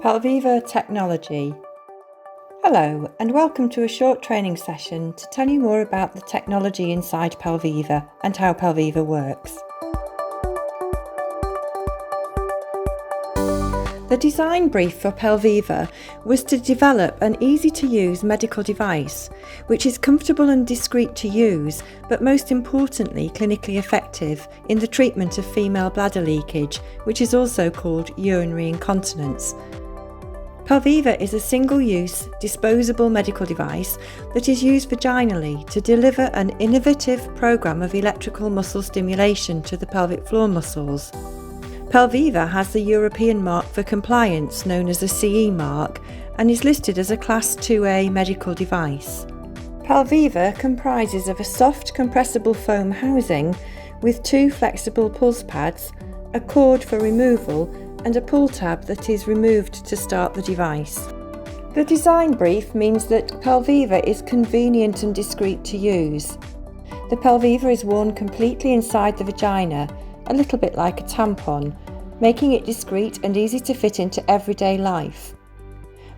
Pelviva technology. Hello and welcome to a short training session to tell you more about the technology inside Pelviva and how Pelviva works. The design brief for Pelviva was to develop an easy-to-use medical device which is comfortable and discreet to use, but most importantly clinically effective in the treatment of female bladder leakage, which is also called urinary incontinence. Pelviva is a single-use, disposable medical device that is used vaginally to deliver an innovative program of electrical muscle stimulation to the pelvic floor muscles. Pelviva has the European mark for compliance known as a CE mark and is listed as a Class 2A medical device. Pelviva comprises of a soft compressible foam housing with two flexible pulse pads, a cord for removal and a pull tab that is removed to start the device. The design brief means that Pelviva is convenient and discreet to use. The Pelviva is worn completely inside the vagina, a little bit like a tampon, making it discreet and easy to fit into everyday life.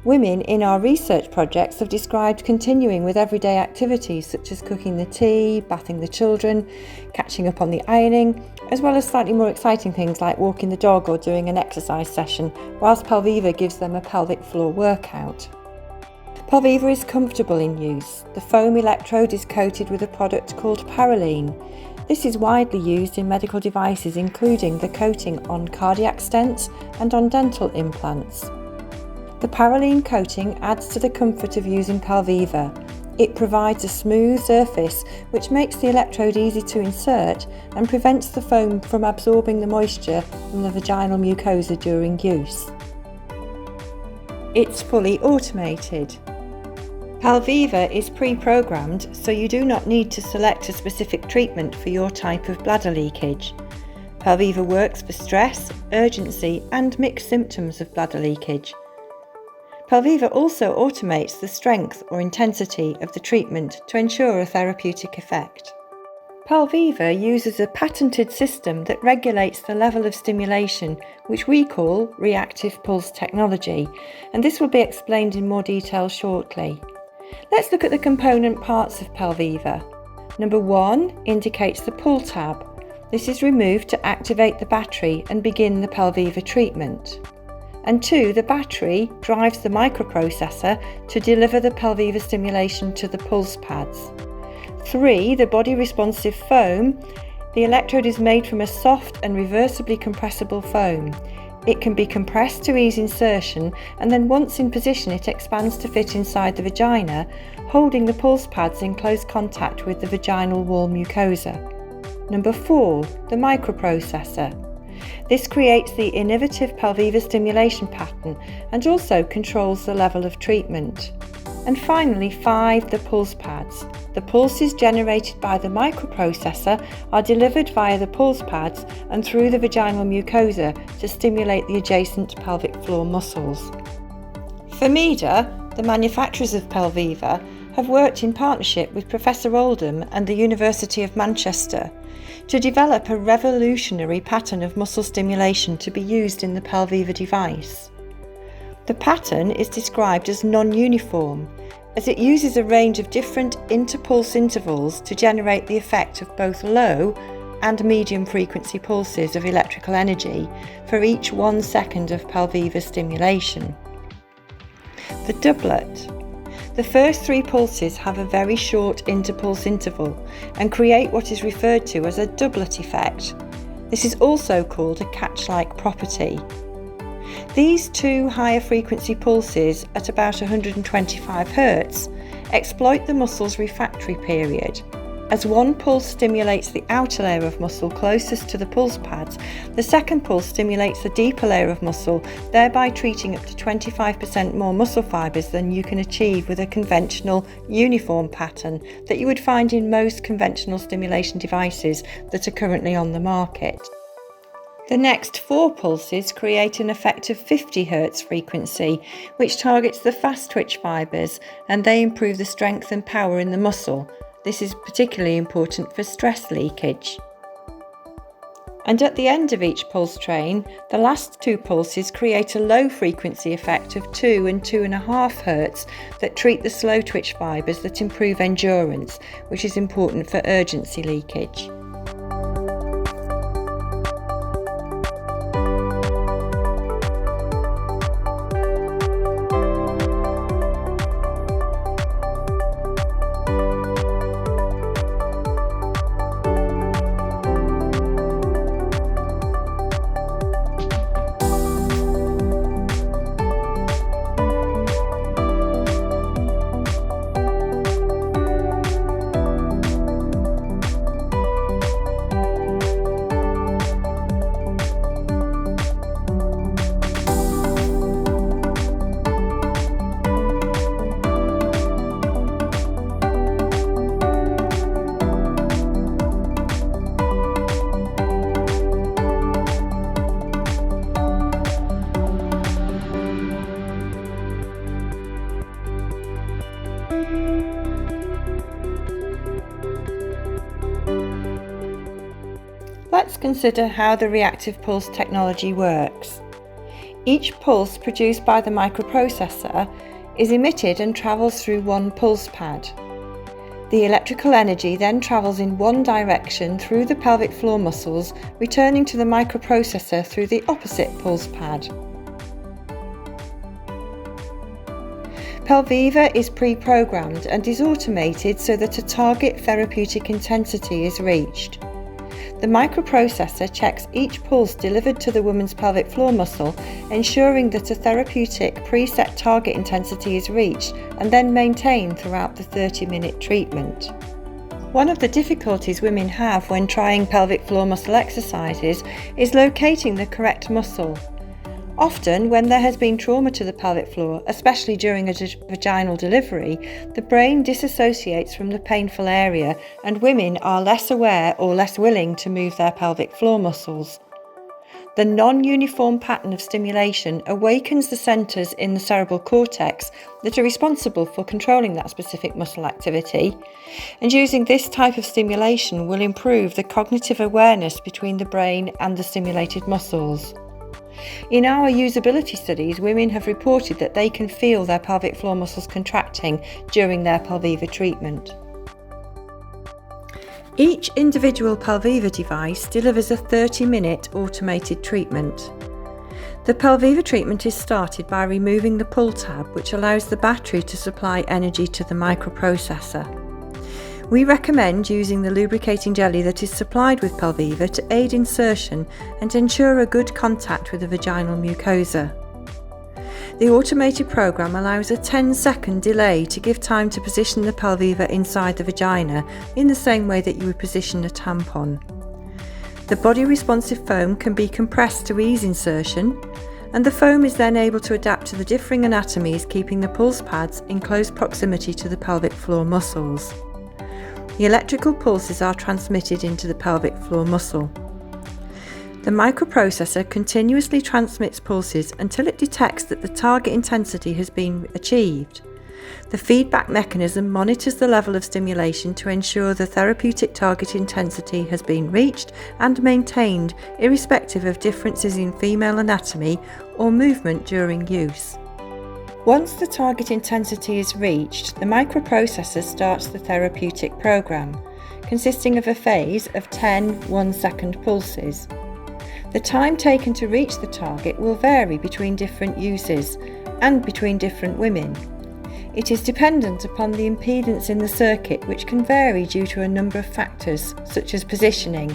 Women in our research projects have described continuing with everyday activities such as cooking the tea, bathing the children, catching up on the ironing, as well as slightly more exciting things like walking the dog or doing an exercise session, whilst Pelviva gives them a pelvic floor workout. Pelviva is comfortable in use. The foam electrode is coated with a product called Paraline. This is widely used in medical devices, including the coating on cardiac stents and on dental implants. The Paraline coating adds to the comfort of using Pelviva. It provides a smooth surface which makes the electrode easy to insert and prevents the foam from absorbing the moisture from the vaginal mucosa during use. It's fully automated. Pelviva is pre-programmed, so you do not need to select a specific treatment for your type of bladder leakage. Pelviva works for stress, urgency and mixed symptoms of bladder leakage. Pelviva also automates the strength or intensity of the treatment to ensure a therapeutic effect. Pelviva uses a patented system that regulates the level of stimulation, which we call reactive pulse technology, and this will be explained in more detail shortly. Let's look at the component parts of Pelviva. Number 1 indicates the pull tab. This is removed to activate the battery and begin the Pelviva treatment. And 2, the battery drives the microprocessor to deliver the Pelviva stimulation to the pulse pads. 3, the body responsive foam. The electrode is made from a soft and reversibly compressible foam. It can be compressed to ease insertion, and then once in position it expands to fit inside the vagina, holding the pulse pads in close contact with the vaginal wall mucosa. Number 4, the microprocessor. This creates the innovative Pelviva stimulation pattern and also controls the level of treatment. And finally 5, the pulse pads. The pulses generated by the microprocessor are delivered via the pulse pads and through the vaginal mucosa to stimulate the adjacent pelvic floor muscles. Fermida, the manufacturers of Pelviva, have worked in partnership with Professor Oldham and the University of Manchester to develop a revolutionary pattern of muscle stimulation to be used in the Pelviva device. The pattern is described as non-uniform, as it uses a range of different interpulse intervals to generate the effect of both low and medium frequency pulses of electrical energy for each 1 second of Pelviva stimulation. The doublet. The first 3 pulses have a very short interpulse interval and create what is referred to as a doublet effect. This is also called a catch-like property. These 2 higher frequency pulses at about 125 Hz exploit the muscle's refractory period. As one pulse stimulates the outer layer of muscle closest to the pulse pads, the second pulse stimulates the deeper layer of muscle, thereby treating up to 25% more muscle fibres than you can achieve with a conventional uniform pattern that you would find in most conventional stimulation devices that are currently on the market. The next 4 pulses create an effective 50 Hz frequency, which targets the fast twitch fibres, and they improve the strength and power in the muscle. This is particularly important for stress leakage. And at the end of each pulse train, the last 2 pulses create a low frequency effect of 2 and 2.5 Hz that treat the slow twitch fibres that improve endurance, which is important for urgency leakage. Let's consider how the reactive pulse technology works. Each pulse produced by the microprocessor is emitted and travels through one pulse pad. The electrical energy then travels in one direction through the pelvic floor muscles, returning to the microprocessor through the opposite pulse pad. Pelviva is pre-programmed and is automated so that a target therapeutic intensity is reached. The microprocessor checks each pulse delivered to the woman's pelvic floor muscle, ensuring that a therapeutic preset target intensity is reached and then maintained throughout the 30-minute treatment. One of the difficulties women have when trying pelvic floor muscle exercises is locating the correct muscle. Often, when there has been trauma to the pelvic floor, especially during a vaginal delivery, the brain disassociates from the painful area and women are less aware or less willing to move their pelvic floor muscles. The non-uniform pattern of stimulation awakens the centres in the cerebral cortex that are responsible for controlling that specific muscle activity, and using this type of stimulation will improve the cognitive awareness between the brain and the stimulated muscles. In our usability studies, women have reported that they can feel their pelvic floor muscles contracting during their Pelviva treatment. Each individual Pelviva device delivers a 30-minute automated treatment. The Pelviva treatment is started by removing the pull tab, which allows the battery to supply energy to the microprocessor. We recommend using the lubricating jelly that is supplied with Pelviva to aid insertion and ensure a good contact with the vaginal mucosa. The automated program allows a 10-second delay to give time to position the Pelviva inside the vagina in the same way that you would position a tampon. The body responsive foam can be compressed to ease insertion, and the foam is then able to adapt to the differing anatomies, keeping the pulse pads in close proximity to the pelvic floor muscles. The electrical pulses are transmitted into the pelvic floor muscle. The microprocessor continuously transmits pulses until it detects that the target intensity has been achieved. The feedback mechanism monitors the level of stimulation to ensure the therapeutic target intensity has been reached and maintained, irrespective of differences in female anatomy or movement during use. Once the target intensity is reached, the microprocessor starts the therapeutic program, consisting of a phase of 10 1-second pulses. The time taken to reach the target will vary between different uses and between different women. It is dependent upon the impedance in the circuit, which can vary due to a number of factors such as positioning,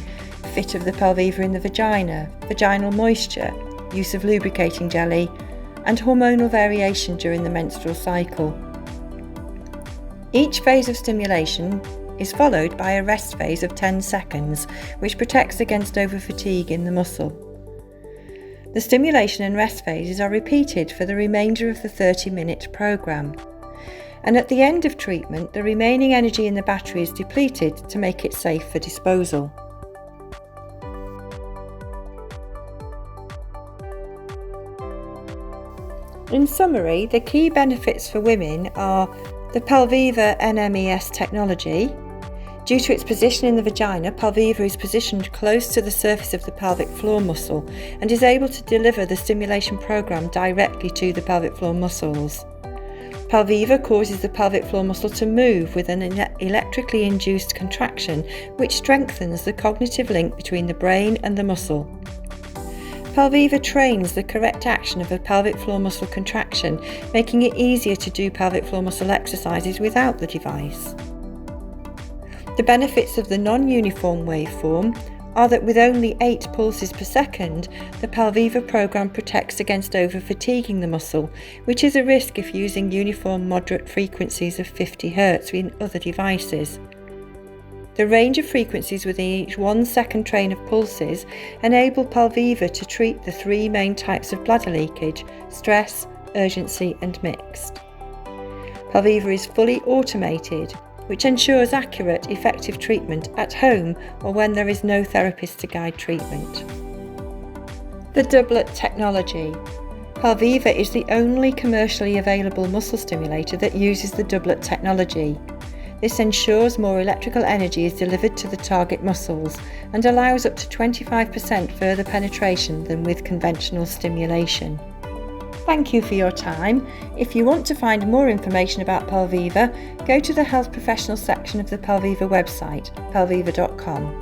fit of the Pelviva in the vagina, vaginal moisture, use of lubricating jelly, and hormonal variation during the menstrual cycle. Each phase of stimulation is followed by a rest phase of 10 seconds, which protects against overfatigue in the muscle. The stimulation and rest phases are repeated for the remainder of the 30-minute program. And at the end of treatment, the remaining energy in the battery is depleted to make it safe for disposal. In summary, the key benefits for women are the Pelviva NMES technology, Due to its position in the vagina, Pelviva is positioned close to the surface of the pelvic floor muscle and is able to deliver the stimulation program directly to the pelvic floor muscles. Pelviva causes the pelvic floor muscle to move with an electrically induced contraction, which strengthens the cognitive link between the brain and the muscle. Pelviva trains the correct action of a pelvic floor muscle contraction, making it easier to do pelvic floor muscle exercises without the device. The benefits of the non-uniform waveform are that with only 8 pulses per second, the Pelviva program protects against over-fatiguing the muscle, which is a risk if using uniform moderate frequencies of 50 Hz in other devices. The range of frequencies within each 1 second train of pulses enable Pelviva to treat the 3 main types of bladder leakage: stress, urgency and mixed. Pelviva is fully automated, which ensures accurate, effective treatment at home or when there is no therapist to guide treatment. The doublet technology. Pelviva is the only commercially available muscle stimulator that uses the doublet technology. This ensures more electrical energy is delivered to the target muscles and allows up to 25% further penetration than with conventional stimulation. Thank you for your time. If you want to find more information about Pelviva, go to the health professional section of the Pelviva website, pelviva.com.